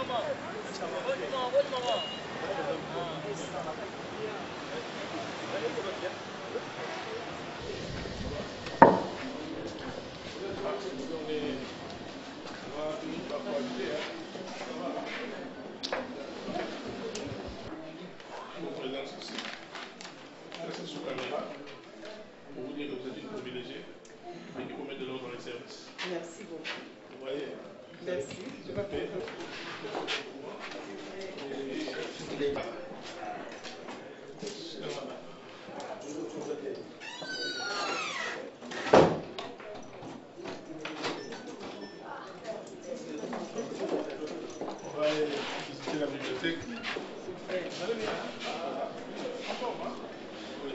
C'est sous caméra pour vous dire que vous êtes une privilégiée et qu'il faut mettre de l'ordre dans les services. Merci beaucoup. Vous voyez? Merci. Je vais faire. On va aller visiter la bibliothèque. Allez bien. Encore, hein? Oui.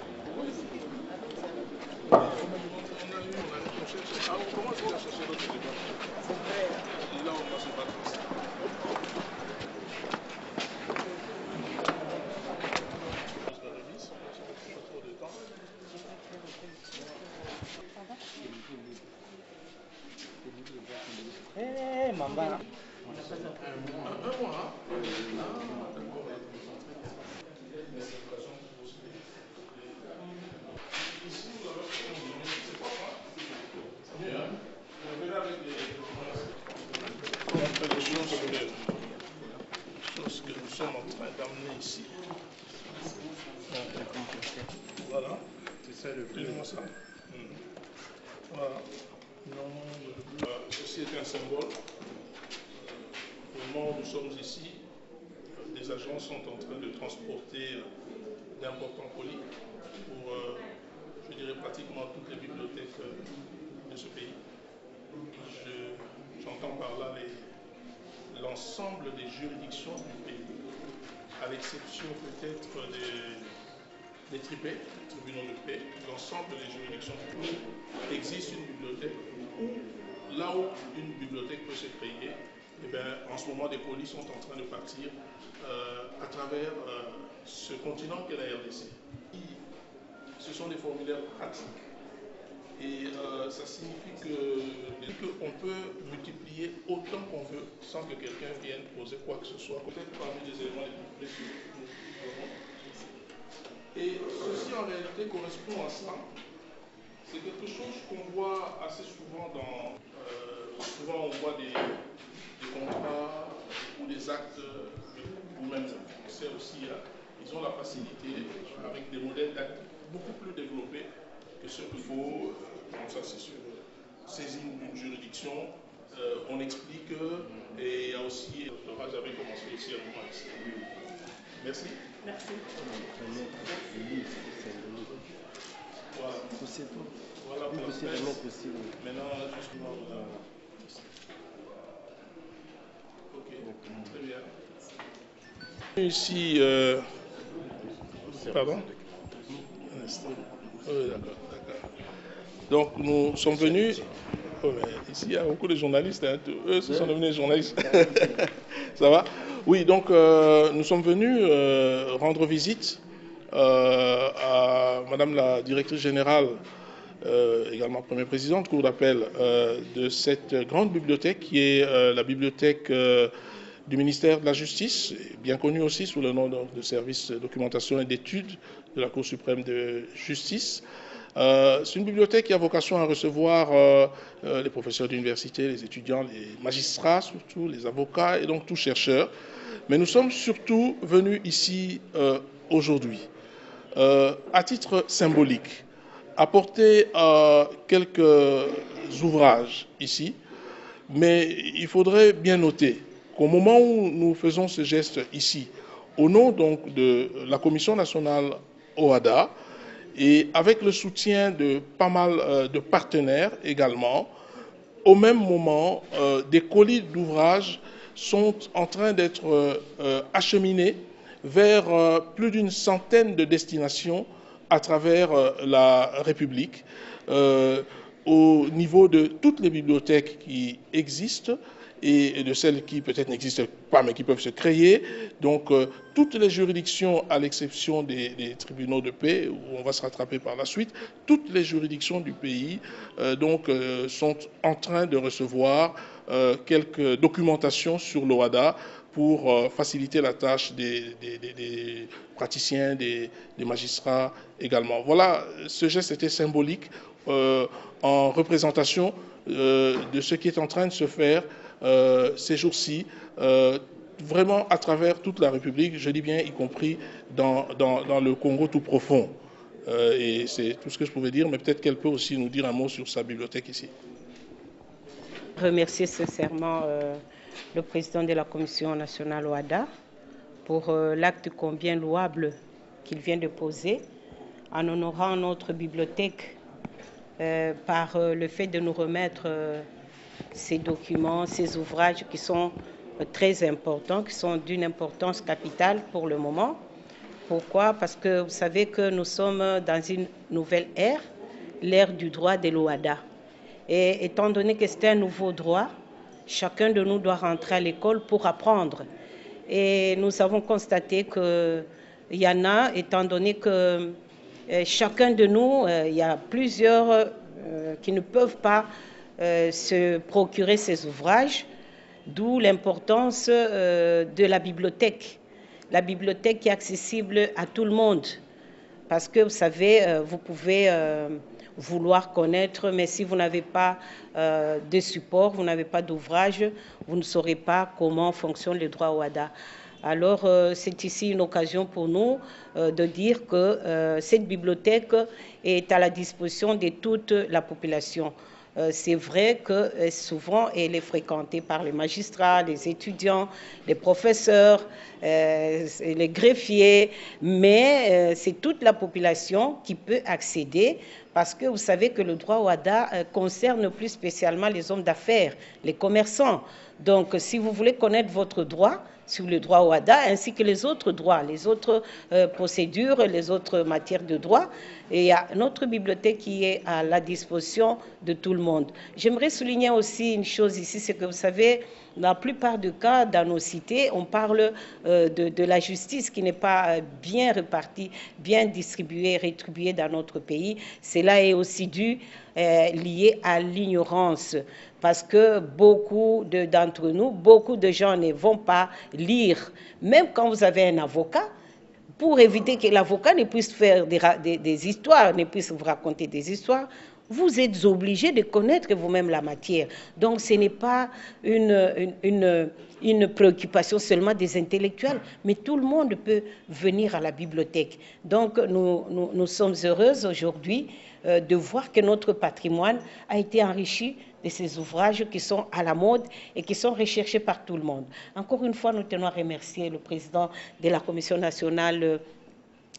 On commence déjà à chercher d'autres débats. Là, on va se battre. Mamba. Un mois, hein? Ici, vous avez c'est pas moi. C'est mieux, hein? On verra avec les documents. On fait les choses que nous sommes en train d'amener ici. Voilà. C'est ça le plus. Ça. Voilà. Ceci est un symbole. Au moment où nous sommes ici, des agents sont en train de transporter d'importants colis pour, je dirais, pratiquement toutes les bibliothèques de ce pays. J'entends par là l'ensemble des juridictions du pays, à l'exception peut-être des tribunaux de paix. L'ensemble des juridictions du pays existe une bibliothèque où, là où une bibliothèque peut se créer, eh bien, en ce moment, des colis sont en train de partir à travers ce continent qu'est la RDC. Ce sont des formulaires pratiques et ça signifie qu'on peut multiplier autant qu'on veut sans que quelqu'un vienne poser quoi que ce soit. Peut-être parmi les éléments les plus précieux que nous avons. Et ceci en réalité correspond à ça. C'est quelque chose qu'on voit assez souvent souvent on voit des contrats ou des actes, ou même on sait aussi, ils ont la facilité avec des modèles d'actes beaucoup plus développés que ce qu'il faut, comme ça c'est sûr, saisine d'une juridiction, on explique, et il y a aussi, j'avais commencé aussi à vous ici. Merci. Merci. Voilà. Voilà pour la presse. Maintenant, justement, voilà. Ok, très bien. Ici, pardon? Oui, d'accord. Donc, nous sommes venus. Oh, ici, il y a beaucoup de journalistes. Hein. Eux, ce sont devenus journalistes. Ça va? Oui, donc, nous sommes venus rendre visite à Madame la directrice générale, également première présidente, cour d'appel de cette grande bibliothèque qui est la bibliothèque du ministère de la Justice, bien connue aussi sous le nom de service de documentation et d'études de la Cour suprême de justice. C'est une bibliothèque qui a vocation à recevoir les professeurs d'université, les étudiants, les magistrats surtout, les avocats et donc tous chercheurs. Mais nous sommes surtout venus ici aujourd'hui à titre symbolique, apporter quelques ouvrages ici, mais il faudrait bien noter qu'au moment où nous faisons ce geste ici, au nom donc de la Commission nationale OHADA, et avec le soutien de pas mal de partenaires également, au même moment, des colis d'ouvrages sont en train d'être acheminés vers plus d'une centaine de destinations à travers la République, au niveau de toutes les bibliothèques qui existent et de celles qui peut-être n'existent pas mais qui peuvent se créer. Donc toutes les juridictions, à l'exception des tribunaux de paix, où on va se rattraper par la suite, toutes les juridictions du pays sont en train de recevoir quelques documentations sur l'OHADA pour faciliter la tâche des praticiens, des magistrats également. Voilà, ce geste était symbolique en représentation de ce qui est en train de se faire ces jours-ci, vraiment à travers toute la République, je dis bien y compris dans le Congo tout profond. Et c'est tout ce que je pouvais dire, mais peut-être qu'elle peut aussi nous dire un mot sur sa bibliothèque ici. Remercier sincèrement le président de la Commission nationale OHADA pour l'acte combien louable qu'il vient de poser en honorant notre bibliothèque par le fait de nous remettre ces documents, ces ouvrages qui sont très importants, qui sont d'une importance capitale pour le moment. Pourquoi? Parce que vous savez que nous sommes dans une nouvelle ère, l'ère du droit de l'OHADA. Et étant donné que c'est un nouveau droit, chacun de nous doit rentrer à l'école pour apprendre. Et nous avons constaté qu'il y en a, étant donné que chacun de nous, il y a plusieurs qui ne peuvent pas se procurer ces ouvrages, d'où l'importance de la bibliothèque. La bibliothèque qui est accessible à tout le monde. Parce que vous savez, vous pouvez vouloir connaître, mais si vous n'avez pas de support, vous n'avez pas d'ouvrage, vous ne saurez pas comment fonctionne le droit OHADA. Alors, c'est ici une occasion pour nous de dire que cette bibliothèque est à la disposition de toute la population. C'est vrai que souvent elle est fréquentée par les magistrats, les étudiants, les professeurs, les greffiers, mais c'est toute la population qui peut accéder parce que vous savez que le droit OHADA concerne plus spécialement les hommes d'affaires, les commerçants. Donc, si vous voulez connaître votre droit sur le droit OHADA, ainsi que les autres droits, les autres procédures, les autres matières de droit, et il y a notre bibliothèque qui est à la disposition de tout le monde. J'aimerais souligner aussi une chose ici, c'est que vous savez, dans la plupart des cas, dans nos cités, on parle de la justice qui n'est pas bien répartie, bien distribuée, rétribuée dans notre pays. Cela est aussi dû lié à l'ignorance, parce que beaucoup d'entre nous, beaucoup de gens ne vont pas lire. Même quand vous avez un avocat, pour éviter que l'avocat ne puisse faire des histoires, ne puisse vous raconter des histoires, vous êtes obligé de connaître vous-même la matière. Donc, ce n'est pas une préoccupation seulement des intellectuels, mais tout le monde peut venir à la bibliothèque. Donc, nous sommes heureuses aujourd'hui de voir que notre patrimoine a été enrichi de ces ouvrages qui sont à la mode et qui sont recherchés par tout le monde. Encore une fois, nous tenons à remercier le président de la Commission nationale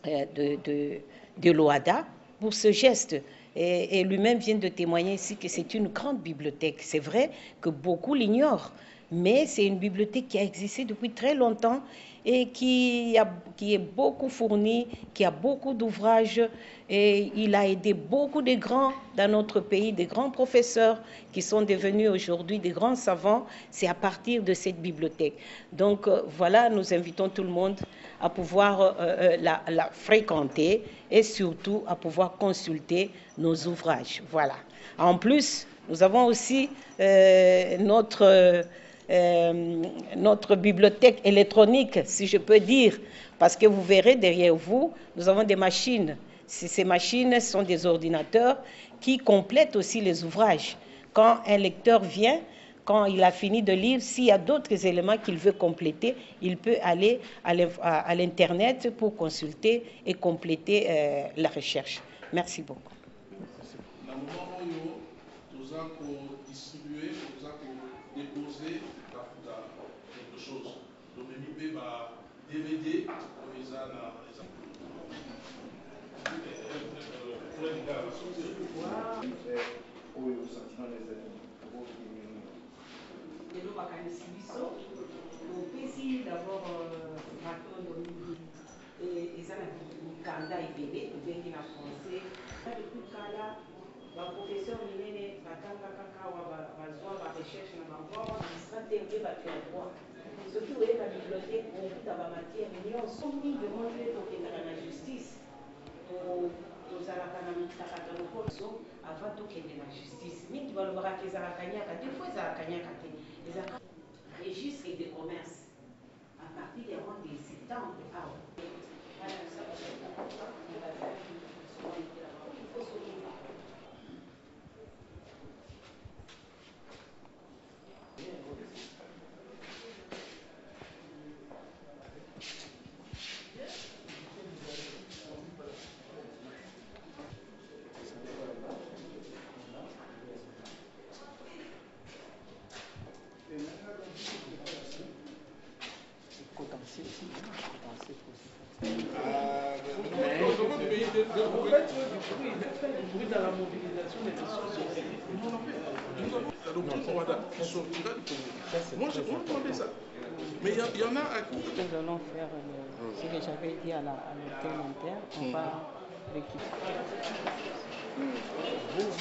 de l'OHADA pour ce geste. Et lui-même vient de témoigner ici que c'est une grande bibliothèque. C'est vrai que beaucoup l'ignorent, mais c'est une bibliothèque qui a existé depuis très longtemps et qui est beaucoup fournie, qui a beaucoup d'ouvrages, et il a aidé beaucoup de grands dans notre pays, des grands professeurs qui sont devenus aujourd'hui des grands savants. C'est à partir de cette bibliothèque. Donc voilà, nous invitons tout le monde à pouvoir la fréquenter et surtout à pouvoir consulter nos ouvrages. Voilà. En plus, nous avons aussi notre bibliothèque électronique, si je peux dire, parce que vous verrez derrière vous, nous avons des machines. Ces machines sont des ordinateurs qui complètent aussi les ouvrages. Quand un lecteur vient, quand il a fini de lire, s'il y a d'autres éléments qu'il veut compléter, il peut aller à l'Internet pour consulter et compléter la recherche. Merci beaucoup. baprofesseur minene batanga kaka awa bazwa barecherche na bango awa administra te mpe bato ya droit soki oye na bibliothèque okuta bamatière nyonso mingi omoni tokendaka na justice tozalaka na mitakata lokoso avant tokende na justice mingi balobaka ezalaka nyaka te fois ezalaka nyaka te ezalaka registre de commerce à partir ya mois de septembre awa Dans la mobilisation des ressources. Moi, j'ai demandé ça. Mais il y en a à qui. Nous allons faire ce que j'avais dit à l'hôtel interne. On va récupérer. Vous,